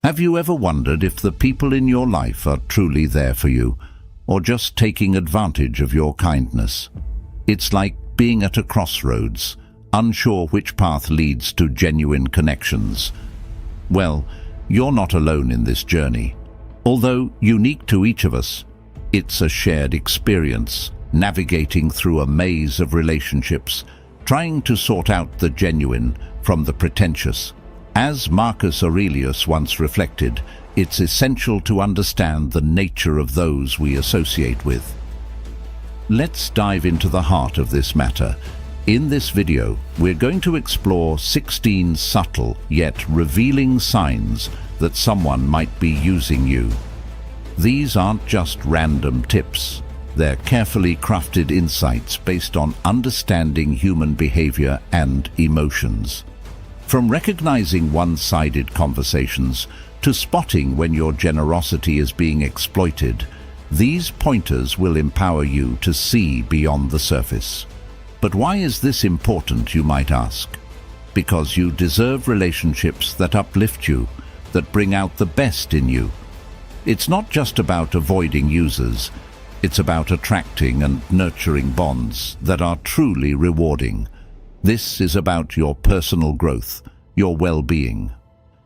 Have you ever wondered if the people in your life are truly there for you, or just taking advantage of your kindness? It's like being at a crossroads, unsure which path leads to genuine connections. Well, you're not alone in this journey. Although unique to each of us, it's a shared experience, navigating through a maze of relationships, trying to sort out the genuine from the pretentious. As Marcus Aurelius once reflected, it's essential to understand the nature of those we associate with. Let's dive into the heart of this matter. In this video, we're going to explore 16 subtle yet revealing signs that someone might be using you. These aren't just random tips. They're carefully crafted insights based on understanding human behavior and emotions. From recognizing one-sided conversations to spotting when your generosity is being exploited, these pointers will empower you to see beyond the surface. But why is this important, you might ask? Because you deserve relationships that uplift you, that bring out the best in you. It's not just about avoiding users, it's about attracting and nurturing bonds that are truly rewarding. This is about your personal growth, your well-being.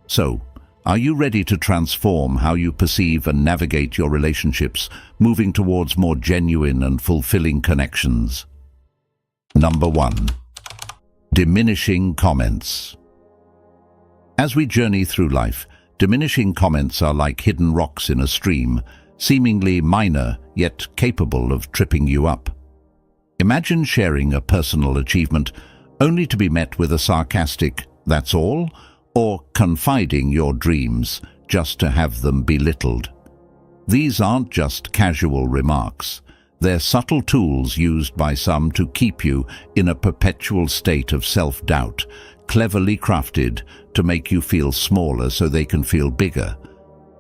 So, are you ready to transform how you perceive and navigate your relationships, moving towards more genuine and fulfilling connections? Number 1. Diminishing comments. As we journey through life, diminishing comments are like hidden rocks in a stream, seemingly minor yet capable of tripping you up. Imagine sharing a personal achievement only to be met with a sarcastic "that's all," or confiding your dreams just to have them belittled. These aren't just casual remarks. They're subtle tools used by some to keep you in a perpetual state of self-doubt, cleverly crafted to make you feel smaller so they can feel bigger.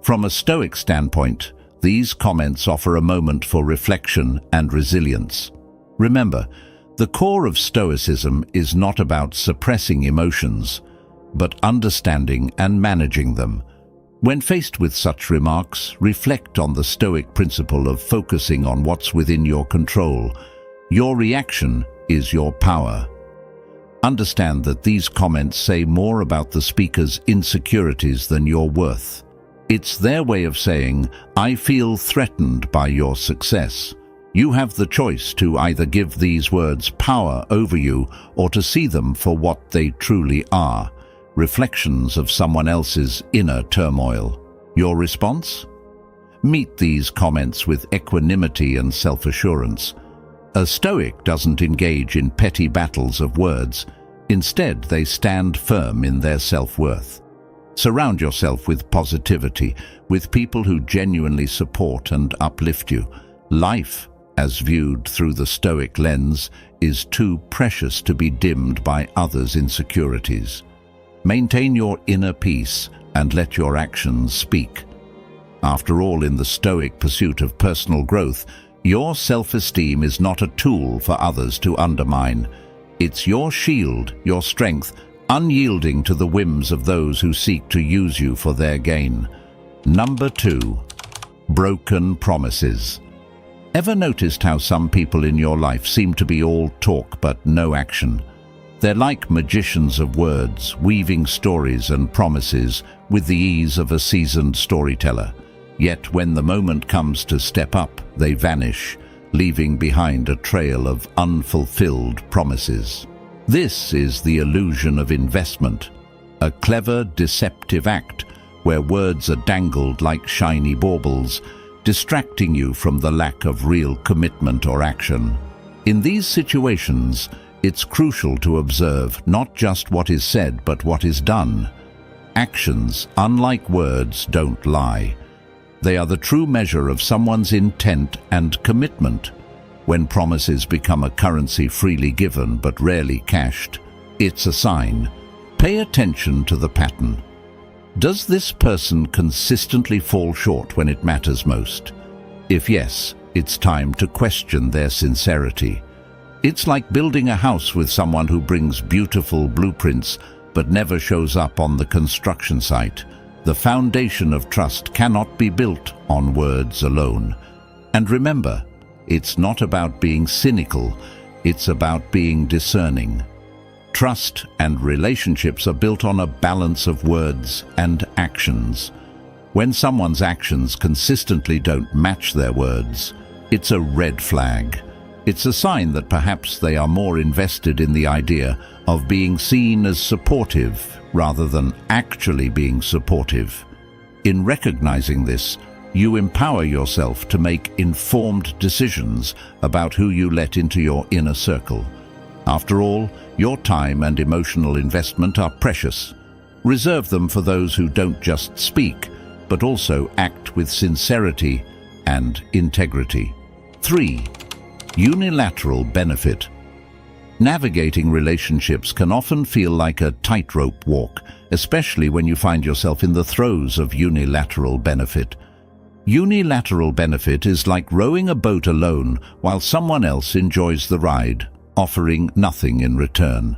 From a Stoic standpoint, these comments offer a moment for reflection and resilience. Remember, the core of Stoicism is not about suppressing emotions, but understanding and managing them. When faced with such remarks, reflect on the Stoic principle of focusing on what's within your control. Your reaction is your power. Understand that these comments say more about the speaker's insecurities than your worth. It's their way of saying, "I feel threatened by your success." You have the choice to either give these words power over you or to see them for what they truly are, reflections of someone else's inner turmoil. Your response? Meet these comments with equanimity and self-assurance. A Stoic doesn't engage in petty battles of words. Instead, they stand firm in their self-worth. Surround yourself with positivity, with people who genuinely support and uplift you. Life, as viewed through the Stoic lens, is too precious to be dimmed by others' insecurities. Maintain your inner peace and let your actions speak. After all, in the Stoic pursuit of personal growth, your self-esteem is not a tool for others to undermine. It's your shield, your strength, unyielding to the whims of those who seek to use you for their gain. Number 2. Broken promises. Ever noticed how some people in your life seem to be all talk but no action? They're like magicians of words, weaving stories and promises with the ease of a seasoned storyteller. Yet when the moment comes to step up, they vanish, leaving behind a trail of unfulfilled promises. This is the illusion of investment, a clever, deceptive act where words are dangled like shiny baubles, distracting you from the lack of real commitment or action. In these situations, it's crucial to observe not just what is said, but what is done. Actions, unlike words, don't lie. They are the true measure of someone's intent and commitment. When promises become a currency freely given but rarely cashed, it's a sign. Pay attention to the pattern. Does this person consistently fall short when it matters most? If yes, it's time to question their sincerity. It's like building a house with someone who brings beautiful blueprints but never shows up on the construction site. The foundation of trust cannot be built on words alone. And remember, it's not about being cynical, it's about being discerning. Trust and relationships are built on a balance of words and actions. When someone's actions consistently don't match their words, it's a red flag. It's a sign that perhaps they are more invested in the idea of being seen as supportive rather than actually being supportive. In recognizing this, you empower yourself to make informed decisions about who you let into your inner circle. After all, your time and emotional investment are precious. Reserve them for those who don't just speak, but also act with sincerity and integrity. 3. Unilateral benefit. Navigating relationships can often feel like a tightrope walk, especially when you find yourself in the throes of unilateral benefit. Unilateral benefit is like rowing a boat alone while someone else enjoys the ride, offering nothing in return.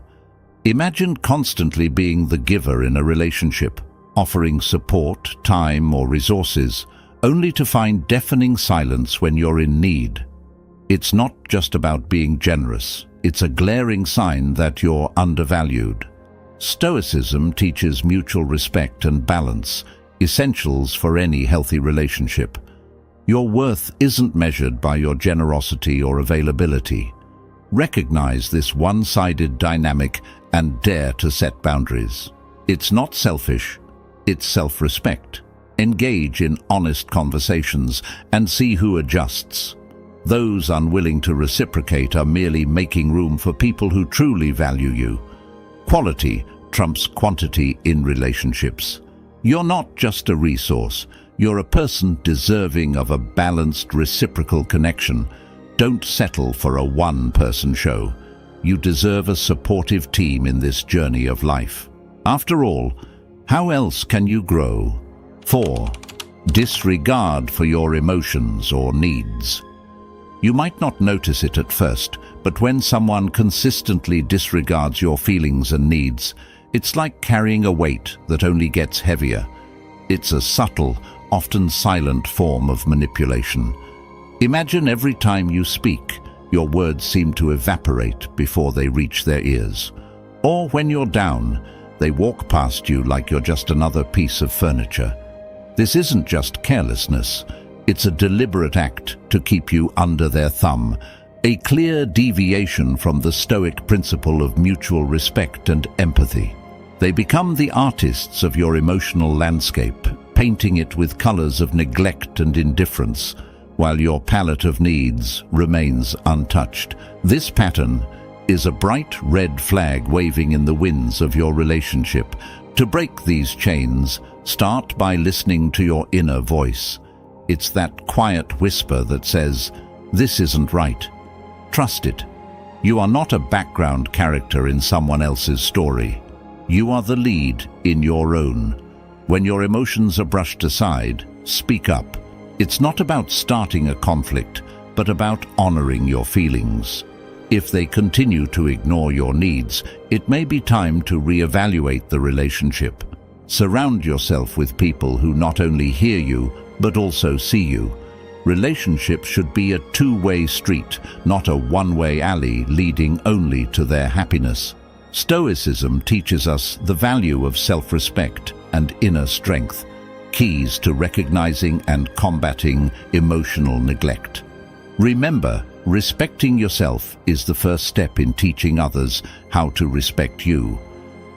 Imagine constantly being the giver in a relationship, offering support, time, or resources, only to find deafening silence when you're in need. It's not just about being generous. It's a glaring sign that you're undervalued. Stoicism teaches mutual respect and balance, essentials for any healthy relationship. Your worth isn't measured by your generosity or availability. Recognize this one-sided dynamic and dare to set boundaries. It's not selfish, it's self-respect. Engage in honest conversations and see who adjusts. Those unwilling to reciprocate are merely making room for people who truly value you. Quality trumps quantity in relationships. You're not just a resource, you're a person deserving of a balanced reciprocal connection. Don't settle for a one-person show. You deserve a supportive team in this journey of life. After all, how else can you grow? 4. Disregard for your emotions or needs. You might not notice it at first, but when someone consistently disregards your feelings and needs, it's like carrying a weight that only gets heavier. It's a subtle, often silent form of manipulation. Imagine every time you speak, your words seem to evaporate before they reach their ears. Or when you're down, they walk past you like you're just another piece of furniture. This isn't just carelessness. It's a deliberate act to keep you under their thumb, a clear deviation from the Stoic principle of mutual respect and empathy. They become the artists of your emotional landscape, painting it with colors of neglect and indifference, while your palette of needs remains untouched. This pattern is a bright red flag waving in the winds of your relationship. To break these chains, start by listening to your inner voice. It's that quiet whisper that says, "This isn't right." Trust it. You are not a background character in someone else's story. You are the lead in your own. When your emotions are brushed aside, speak up. It's not about starting a conflict, but about honoring your feelings. If they continue to ignore your needs, it may be time to reevaluate the relationship. Surround yourself with people who not only hear you, but also see you. Relationships should be a two-way street, not a one-way alley leading only to their happiness. Stoicism teaches us the value of self-respect and inner strength, keys to recognizing and combating emotional neglect. Remember, respecting yourself is the first step in teaching others how to respect you.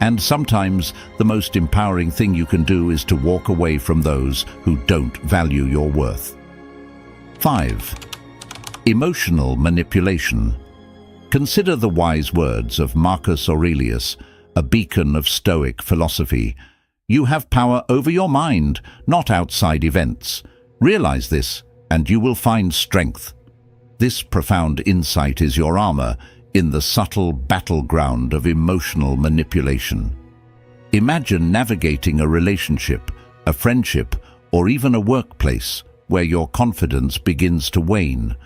And sometimes the most empowering thing you can do is to walk away from those who don't value your worth. 5. Emotional manipulation. Consider the wise words of Marcus Aurelius, a beacon of Stoic philosophy. You have power over your mind, not outside events. Realize this, and you will find strength. This profound insight is your armor in the subtle battleground of emotional manipulation. Imagine navigating a relationship, a friendship, or even a workplace where your confidence begins to wane,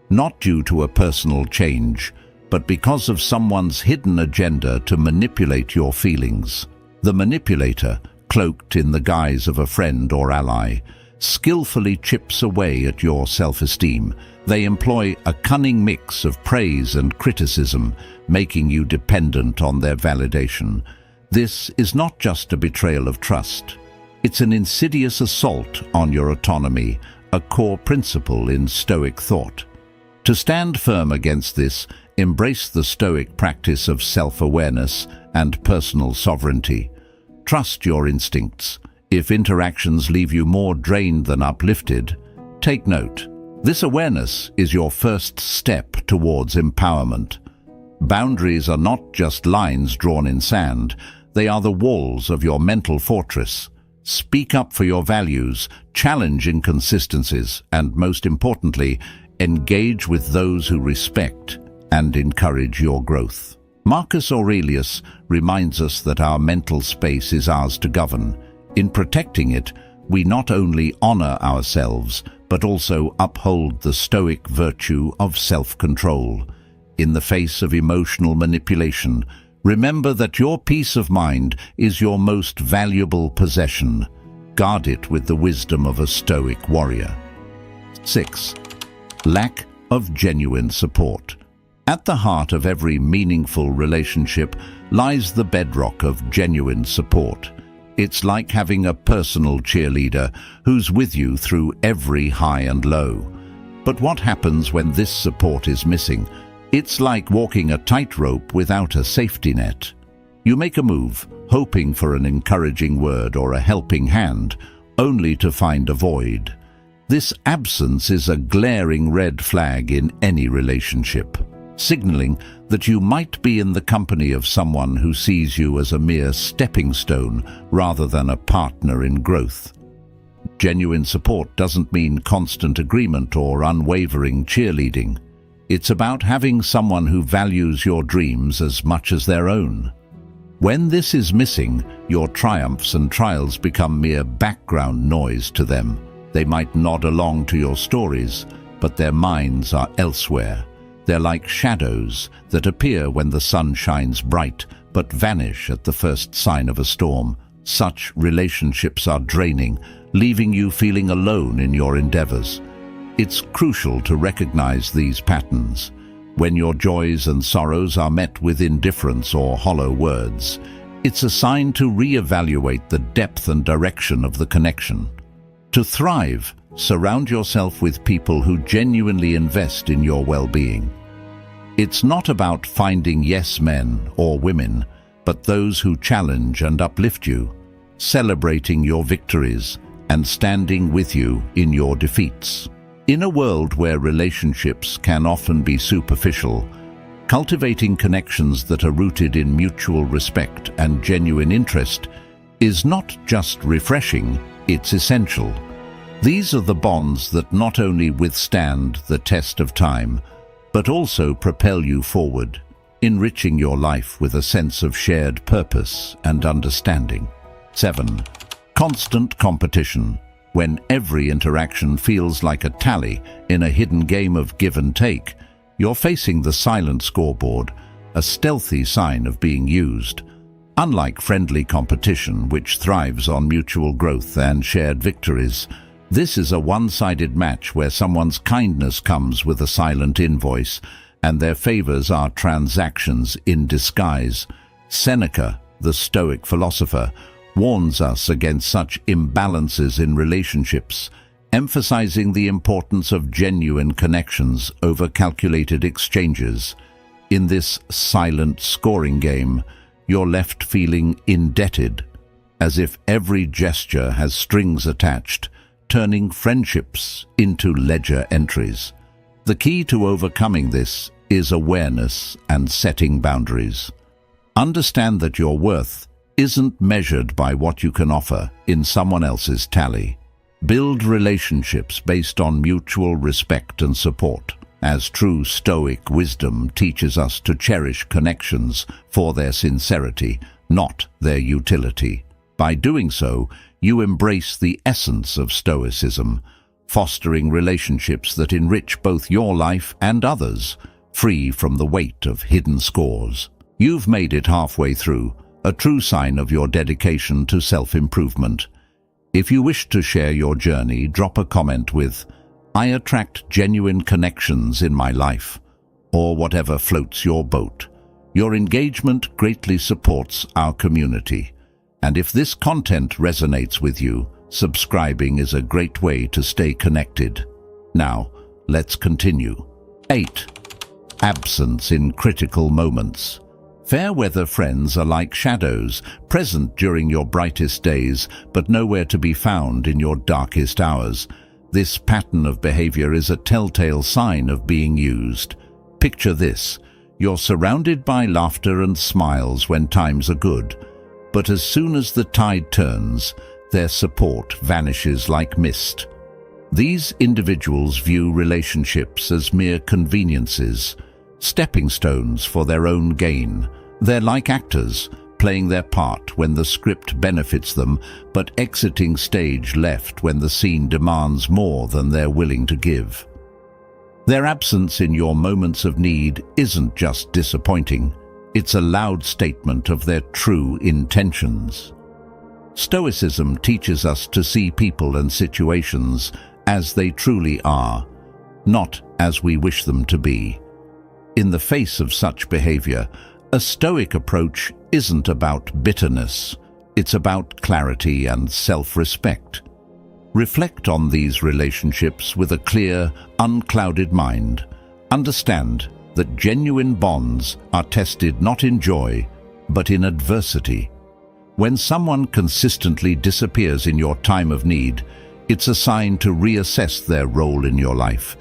not due to a personal change, but because of someone's hidden agenda to manipulate your feelings. The manipulator, cloaked in the guise of a friend or ally, skillfully chips away at your self-esteem. They employ a cunning mix of praise and criticism, making you dependent on their validation. This is not just a betrayal of trust. It's an insidious assault on your autonomy, a core principle in Stoic thought. To stand firm against this, embrace the Stoic practice of self-awareness and personal sovereignty. Trust your instincts. If interactions leave you more drained than uplifted, take note. This awareness is your first step towards empowerment. Boundaries are not just lines drawn in sand. They are the walls of your mental fortress. Speak up for your values, challenge inconsistencies, and most importantly, engage with those who respect and encourage your growth. Marcus Aurelius reminds us that our mental space is ours to govern. In protecting it, we not only honor ourselves, but also uphold the Stoic virtue of self-control. In the face of emotional manipulation, remember that your peace of mind is your most valuable possession. Guard it with the wisdom of a Stoic warrior. 6. Lack of genuine support. At the heart of every meaningful relationship lies the bedrock of genuine support. It's like having a personal cheerleader who's with you through every high and low. But what happens when this support is missing? It's like walking a tightrope without a safety net. You make a move, hoping for an encouraging word or a helping hand, only to find a void. This absence is a glaring red flag in any relationship, signaling that you might be in the company of someone who sees you as a mere stepping stone rather than a partner in growth. Genuine support doesn't mean constant agreement or unwavering cheerleading. It's about having someone who values your dreams as much as their own. When this is missing, your triumphs and trials become mere background noise to them. They might nod along to your stories, but their minds are elsewhere. They're like shadows that appear when the sun shines bright, but vanish at the first sign of a storm. Such relationships are draining, leaving you feeling alone in your endeavors. It's crucial to recognize these patterns. When your joys and sorrows are met with indifference or hollow words, it's a sign to reevaluate the depth and direction of the connection. To thrive, surround yourself with people who genuinely invest in your well-being. It's not about finding yes men or women, but those who challenge and uplift you, celebrating your victories and standing with you in your defeats. In a world where relationships can often be superficial, cultivating connections that are rooted in mutual respect and genuine interest is not just refreshing, it's essential. These are the bonds that not only withstand the test of time, but also propel you forward, enriching your life with a sense of shared purpose and understanding. 7. Constant competition. When every interaction feels like a tally in a hidden game of give and take, you're facing the silent scoreboard, a stealthy sign of being used. Unlike friendly competition, which thrives on mutual growth and shared victories, this is a one-sided match where someone's kindness comes with a silent invoice, and their favors are transactions in disguise. Seneca, the Stoic philosopher, warns us against such imbalances in relationships, emphasizing the importance of genuine connections over calculated exchanges. In this silent scoring game, you're left feeling indebted, as if every gesture has strings attached, turning friendships into ledger entries. The key to overcoming this is awareness and setting boundaries. Understand that your worth isn't measured by what you can offer in someone else's tally. Build relationships based on mutual respect and support, as true Stoic wisdom teaches us to cherish connections for their sincerity, not their utility. By doing so, you embrace the essence of Stoicism, fostering relationships that enrich both your life and others, free from the weight of hidden scores. You've made it halfway through. a true sign of your dedication to self-improvement. If you wish to share your journey, drop a comment with, "I attract genuine connections in my life," or whatever floats your boat. Your engagement greatly supports our community. And if this content resonates with you, subscribing is a great way to stay connected. Now, let's continue. 8. Absence in critical moments. Fair weather friends are like shadows, present during your brightest days, but nowhere to be found in your darkest hours. This pattern of behavior is a telltale sign of being used. Picture this. You're surrounded by laughter and smiles when times are good, but as soon as the tide turns, their support vanishes like mist. These individuals view relationships as mere conveniences, stepping stones for their own gain. They're like actors, playing their part when the script benefits them, but exiting stage left when the scene demands more than they're willing to give. Their absence in your moments of need isn't just disappointing, it's a loud statement of their true intentions. Stoicism teaches us to see people and situations as they truly are, not as we wish them to be. In the face of such behavior, a Stoic approach isn't about bitterness, it's about clarity and self-respect. Reflect on these relationships with a clear, unclouded mind. Understand that genuine bonds are tested not in joy, but in adversity. When someone consistently disappears in your time of need, it's a sign to reassess their role in your life.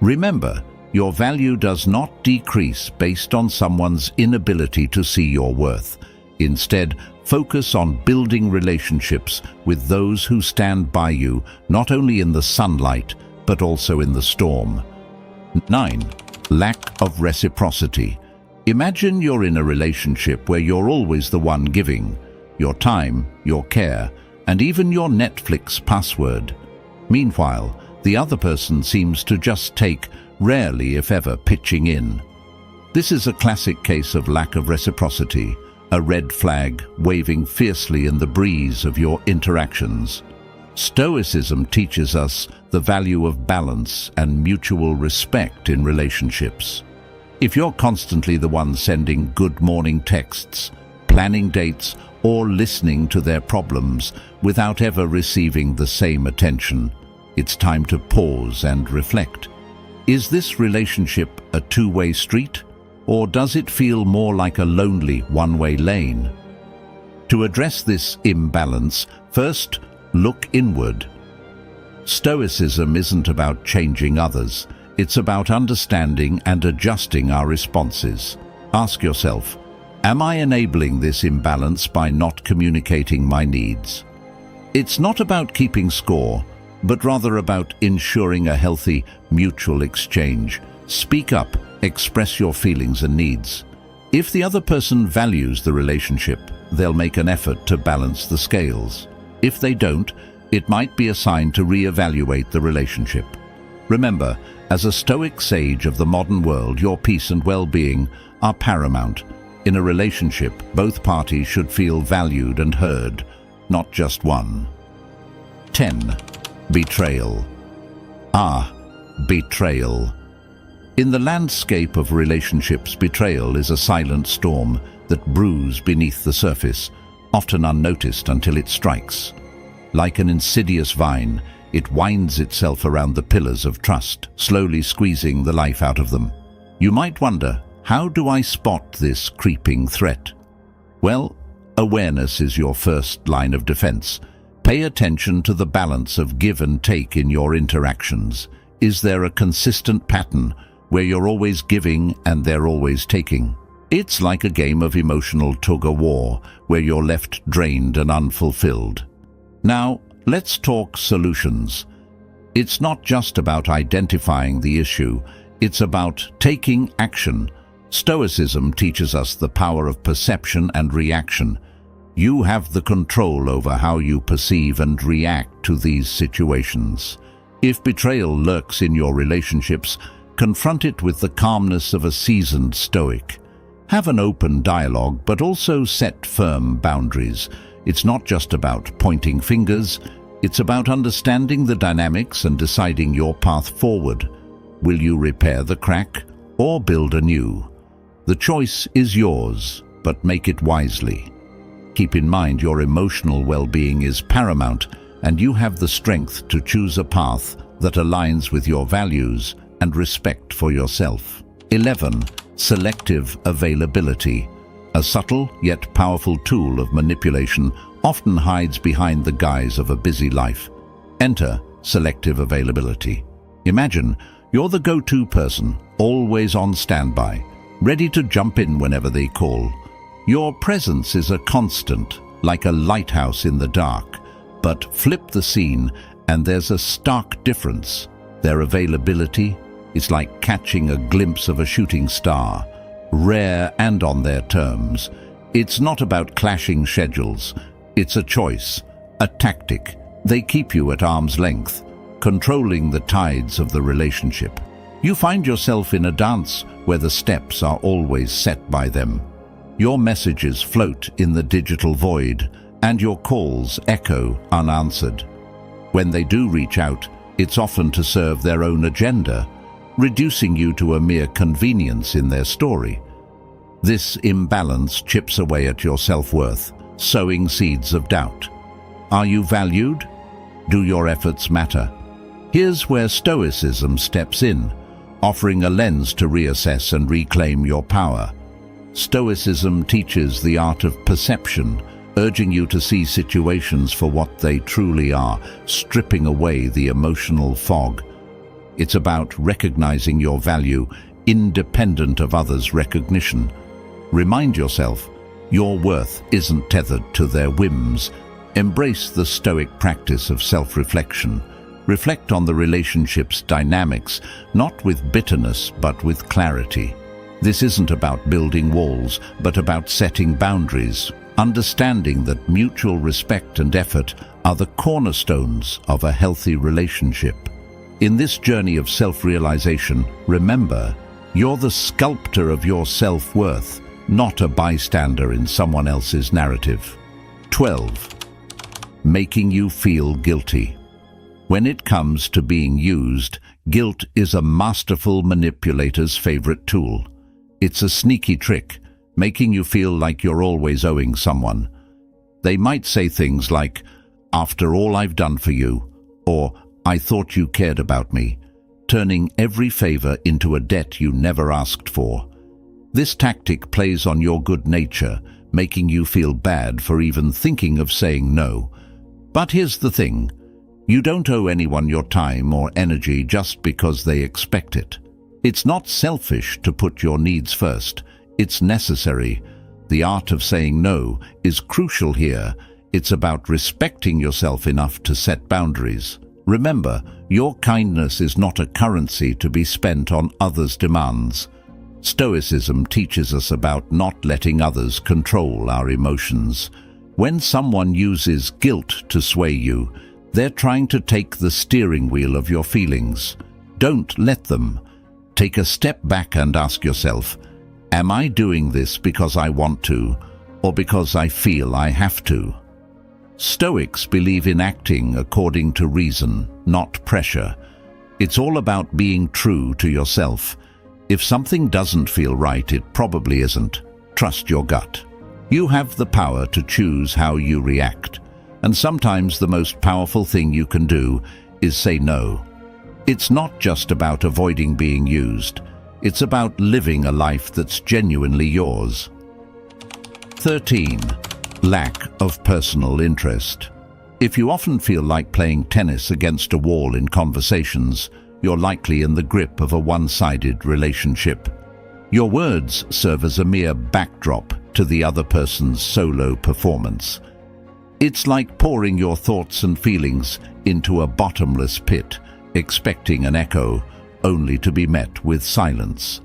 Remember, your value does not decrease based on someone's inability to see your worth. Instead, focus on building relationships with those who stand by you, not only in the sunlight, but also in the storm. 9. Lack of reciprocity. Imagine you're in a relationship where you're always the one giving your time, your care, and even your Netflix password. Meanwhile, the other person seems to just take, rarely if ever pitching in. This is a classic case of lack of reciprocity, a red flag waving fiercely in the breeze of your interactions. Stoicism teaches us the value of balance and mutual respect in relationships. If you're constantly the one sending good morning texts, planning dates, or listening to their problems without ever receiving the same attention, it's time to pause and reflect. Is this relationship a two-way street, or does it feel more like a lonely one-way lane? To address this imbalance, first, look inward. Stoicism isn't about changing others, it's about understanding and adjusting our responses. Ask yourself, am I enabling this imbalance by not communicating my needs? It's not about keeping score, but rather about ensuring a healthy, mutual exchange. Speak up, express your feelings and needs. If the other person values the relationship, they'll make an effort to balance the scales. If they don't, it might be a sign to reevaluate the relationship. Remember, as a Stoic sage of the modern world, your peace and well-being are paramount. In a relationship, both parties should feel valued and heard, not just one. 10. Betrayal. Betrayal. In the landscape of relationships, betrayal is a silent storm that brews beneath the surface, often unnoticed until it strikes. Like an insidious vine, it winds itself around the pillars of trust, slowly squeezing the life out of them. You might wonder, how do I spot this creeping threat? Well, awareness is your first line of defense. Pay attention to the balance of give and take in your interactions. Is there a consistent pattern where you're always giving and they're always taking? It's like a game of emotional tug-of-war where you're left drained and unfulfilled. Now, let's talk solutions. It's not just about identifying the issue, it's about taking action. Stoicism teaches us the power of perception and reaction. You have the control over how you perceive and react to these situations. If betrayal lurks in your relationships, confront it with the calmness of a seasoned Stoic. Have an open dialogue, but also set firm boundaries. It's not just about pointing fingers, it's about understanding the dynamics and deciding your path forward. Will you repair the crack or build anew? The choice is yours, but make it wisely. Keep in mind your emotional well-being is paramount, and you have the strength to choose a path that aligns with your values and respect for yourself. 11. Selective availability. A subtle yet powerful tool of manipulation often hides behind the guise of a busy life. Enter selective availability. Imagine you're the go-to person, always on standby, ready to jump in whenever they call. Your presence is a constant, like a lighthouse in the dark. But flip the scene and there's a stark difference. Their availability is like catching a glimpse of a shooting star, rare and on their terms. It's not about clashing schedules. It's a choice, a tactic. They keep you at arm's length, controlling the tides of the relationship. You find yourself in a dance where the steps are always set by them. Your messages float in the digital void, and your calls echo unanswered. When they do reach out, it's often to serve their own agenda, reducing you to a mere convenience in their story. This imbalance chips away at your self-worth, sowing seeds of doubt. Are you valued? Do your efforts matter? Here's where Stoicism steps in, offering a lens to reassess and reclaim your power. Stoicism teaches the art of perception, urging you to see situations for what they truly are, stripping away the emotional fog. It's about recognizing your value, independent of others' recognition. Remind yourself, your worth isn't tethered to their whims. Embrace the Stoic practice of self-reflection. Reflect on the relationship's dynamics, not with bitterness, but with clarity. This isn't about building walls, but about setting boundaries, understanding that mutual respect and effort are the cornerstones of a healthy relationship. In this journey of self-realization, remember, you're the sculptor of your self-worth, not a bystander in someone else's narrative. 12. Making you feel guilty. When it comes to being used, guilt is a masterful manipulator's favorite tool. It's a sneaky trick, making you feel like you're always owing someone. They might say things like, "After all I've done for you," or "I thought you cared about me," turning every favor into a debt you never asked for. This tactic plays on your good nature, making you feel bad for even thinking of saying no. But here's the thing, you don't owe anyone your time or energy just because they expect it. It's not selfish to put your needs first. It's necessary. The art of saying no is crucial here. It's about respecting yourself enough to set boundaries. Remember, your kindness is not a currency to be spent on others' demands. Stoicism teaches us about not letting others control our emotions. When someone uses guilt to sway you, they're trying to take the steering wheel of your feelings. Don't let them. Take a step back and ask yourself, am I doing this because I want to, or because I feel I have to? Stoics believe in acting according to reason, not pressure. It's all about being true to yourself. If something doesn't feel right, it probably isn't. Trust your gut. You have the power to choose how you react, and sometimes the most powerful thing you can do is say no. It's not just about avoiding being used. It's about living a life that's genuinely yours. 13. Lack of personal interest. If you often feel like playing tennis against a wall in conversations, you're likely in the grip of a one-sided relationship. Your words serve as a mere backdrop to the other person's solo performance. It's like pouring your thoughts and feelings into a bottomless pit, expecting an echo, only to be met with silence.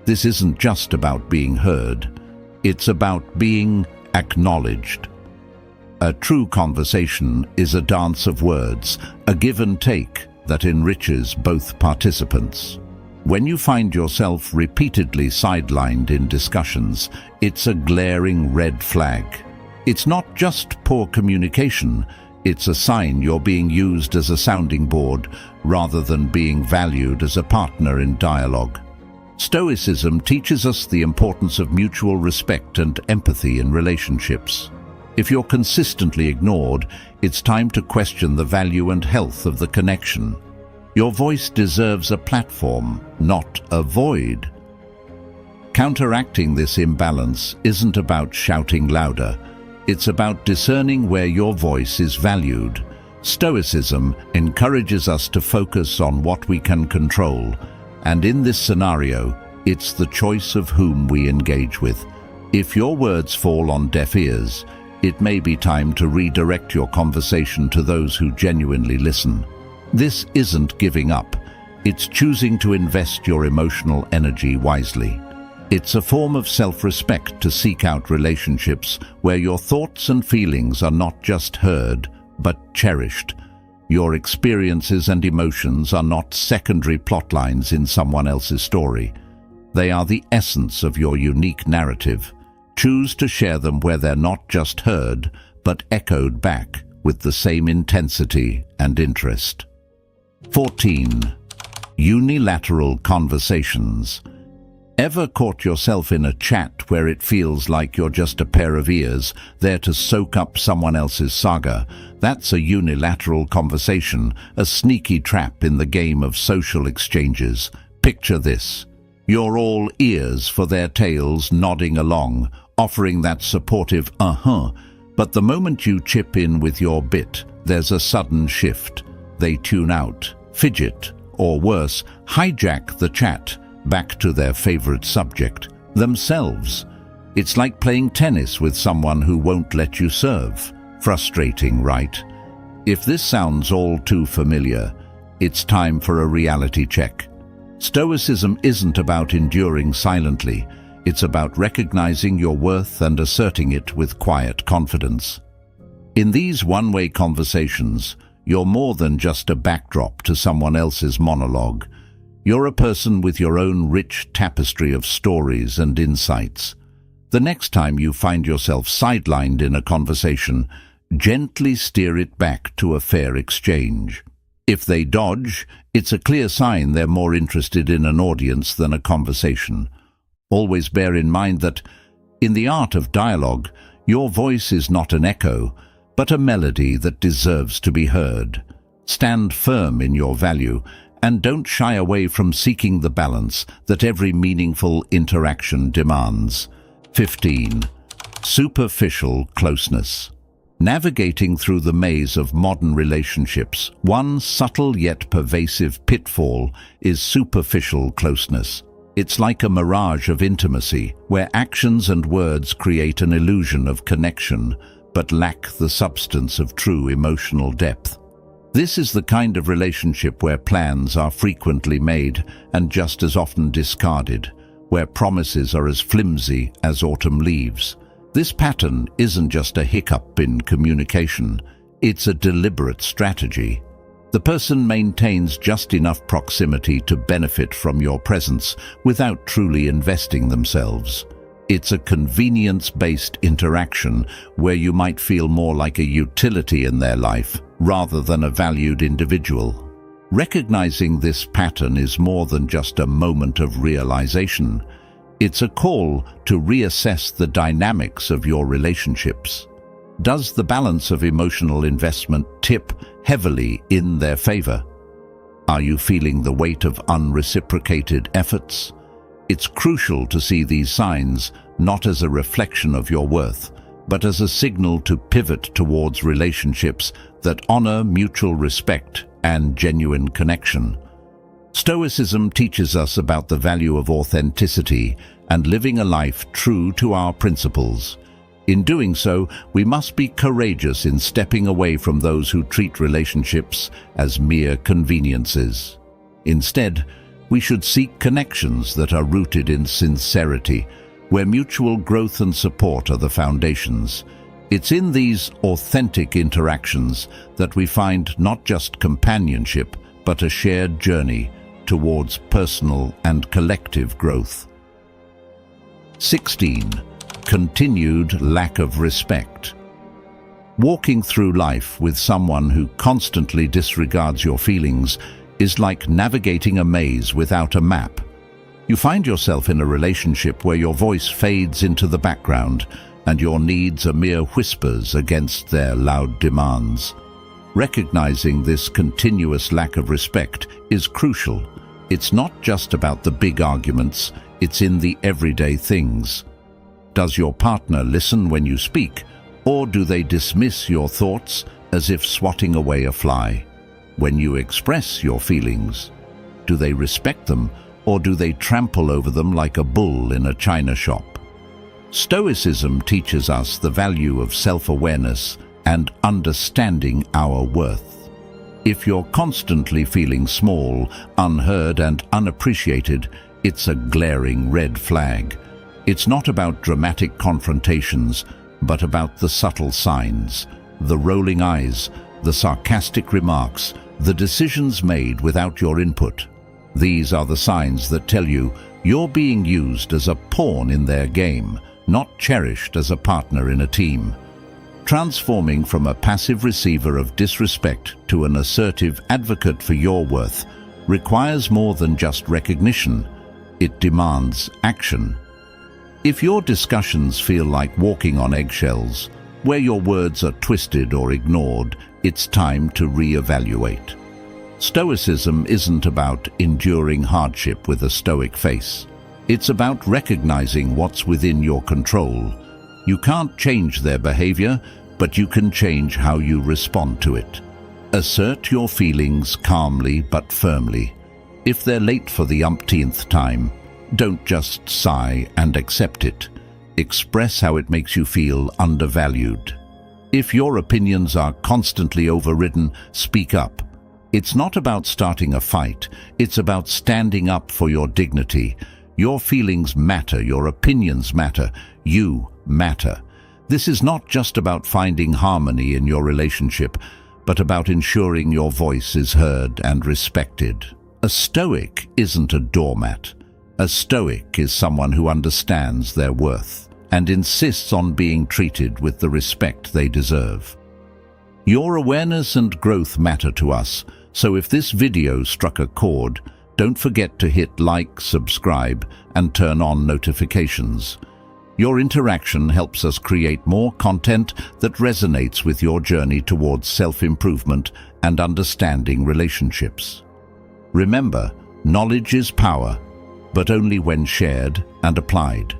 This isn't just about being heard. It's about being acknowledged. A true conversation is a dance of words, a give and take that enriches both participants. When you find yourself repeatedly sidelined in discussions, it's a glaring red flag. It's not just poor communication, it's a sign you're being used as a sounding board rather than being valued as a partner in dialogue. Stoicism teaches us the importance of mutual respect and empathy in relationships. If you're consistently ignored, it's time to question the value and health of the connection. Your voice deserves a platform, not a void. Counteracting this imbalance isn't about shouting louder. It's about discerning where your voice is valued. Stoicism encourages us to focus on what we can control, and in this scenario, it's the choice of whom we engage with. If your words fall on deaf ears, it may be time to redirect your conversation to those who genuinely listen. This isn't giving up. It's choosing to invest your emotional energy wisely. It's a form of self-respect to seek out relationships where your thoughts and feelings are not just heard, but cherished. Your experiences and emotions are not secondary plotlines in someone else's story. They are the essence of your unique narrative. Choose to share them where they're not just heard, but echoed back with the same intensity and interest. 14. Unilateral conversations. Ever caught yourself in a chat where it feels like you're just a pair of ears there to soak up someone else's saga? That's a unilateral conversation, a sneaky trap in the game of social exchanges. Picture this. You're all ears for their tales, nodding along, offering that supportive but the moment you chip in with your bit, there's a sudden shift. They tune out, fidget, or worse, hijack the chat back to their favorite subject, themselves. It's like playing tennis with someone who won't let you serve. Frustrating, right? If this sounds all too familiar, it's time for a reality check. Stoicism isn't about enduring silently. It's about recognizing your worth and asserting it with quiet confidence. In these one-way conversations, you're more than just a backdrop to someone else's monologue. You're a person with your own rich tapestry of stories and insights. The next time you find yourself sidelined in a conversation, gently steer it back to a fair exchange. If they dodge, it's a clear sign they're more interested in an audience than a conversation. Always bear in mind that, in the art of dialogue, your voice is not an echo, but a melody that deserves to be heard. Stand firm in your value, and don't shy away from seeking the balance that every meaningful interaction demands. 15. Superficial closeness. Navigating through the maze of modern relationships, one subtle yet pervasive pitfall is superficial closeness. It's like a mirage of intimacy, where actions and words create an illusion of connection, but lack the substance of true emotional depth. This is the kind of relationship where plans are frequently made and just as often discarded, where promises are as flimsy as autumn leaves. This pattern isn't just a hiccup in communication, it's a deliberate strategy. The person maintains just enough proximity to benefit from your presence without truly investing themselves. It's a convenience-based interaction where you might feel more like a utility in their life rather than a valued individual. Recognizing this pattern is more than just a moment of realization. It's a call to reassess the dynamics of your relationships. Does the balance of emotional investment tip heavily in their favor? Are you feeling the weight of unreciprocated efforts? It's crucial to see these signs not as a reflection of your worth, but as a signal to pivot towards relationships that honor mutual respect and genuine connection. Stoicism teaches us about the value of authenticity and living a life true to our principles. In doing so, we must be courageous in stepping away from those who treat relationships as mere conveniences. Instead, we should seek connections that are rooted in sincerity, where mutual growth and support are the foundations. It's in these authentic interactions that we find not just companionship, but a shared journey towards personal and collective growth. 16. Continued lack of respect. Walking through life with someone who constantly disregards your feelings is like navigating a maze without a map. You find yourself in a relationship where your voice fades into the background and your needs are mere whispers against their loud demands. Recognizing this continuous lack of respect is crucial. It's not just about the big arguments, it's in the everyday things. Does your partner listen when you speak, or do they dismiss your thoughts as if swatting away a fly? When you express your feelings, do they respect them, or do they trample over them like a bull in a china shop? Stoicism teaches us the value of self-awareness and understanding our worth. If you're constantly feeling small, unheard, and unappreciated, it's a glaring red flag. It's not about dramatic confrontations, but about the subtle signs, the rolling eyes, the sarcastic remarks, the decisions made without your input. These are the signs that tell you you're being used as a pawn in their game, not cherished as a partner in a team. Transforming from a passive receiver of disrespect to an assertive advocate for your worth requires more than just recognition. It demands action. If your discussions feel like walking on eggshells, where your words are twisted or ignored, it's time to reevaluate. Stoicism isn't about enduring hardship with a stoic face. It's about recognizing what's within your control. You can't change their behavior, but you can change how you respond to it. Assert your feelings calmly but firmly. If they're late for the umpteenth time, don't just sigh and accept it. Express how it makes you feel undervalued. If your opinions are constantly overridden, speak up. It's not about starting a fight, it's about standing up for your dignity. Your feelings matter, your opinions matter, you matter. This is not just about finding harmony in your relationship, but about ensuring your voice is heard and respected. A Stoic isn't a doormat. A Stoic is someone who understands their worth and insists on being treated with the respect they deserve. Your awareness and growth matter to us, so if this video struck a chord, don't forget to hit like, subscribe, and turn on notifications. Your interaction helps us create more content that resonates with your journey towards self-improvement and understanding relationships. Remember, knowledge is power, but only when shared and applied.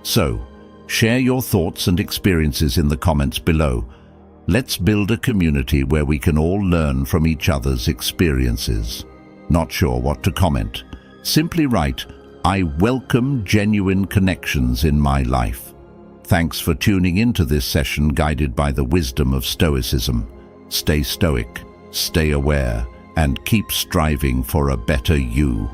So, share your thoughts and experiences in the comments below. Let's build a community where we can all learn from each other's experiences. Not sure what to comment? Simply write, "I welcome genuine connections in my life." Thanks for tuning into this session guided by the wisdom of Stoicism. Stay stoic, stay aware, and keep striving for a better you.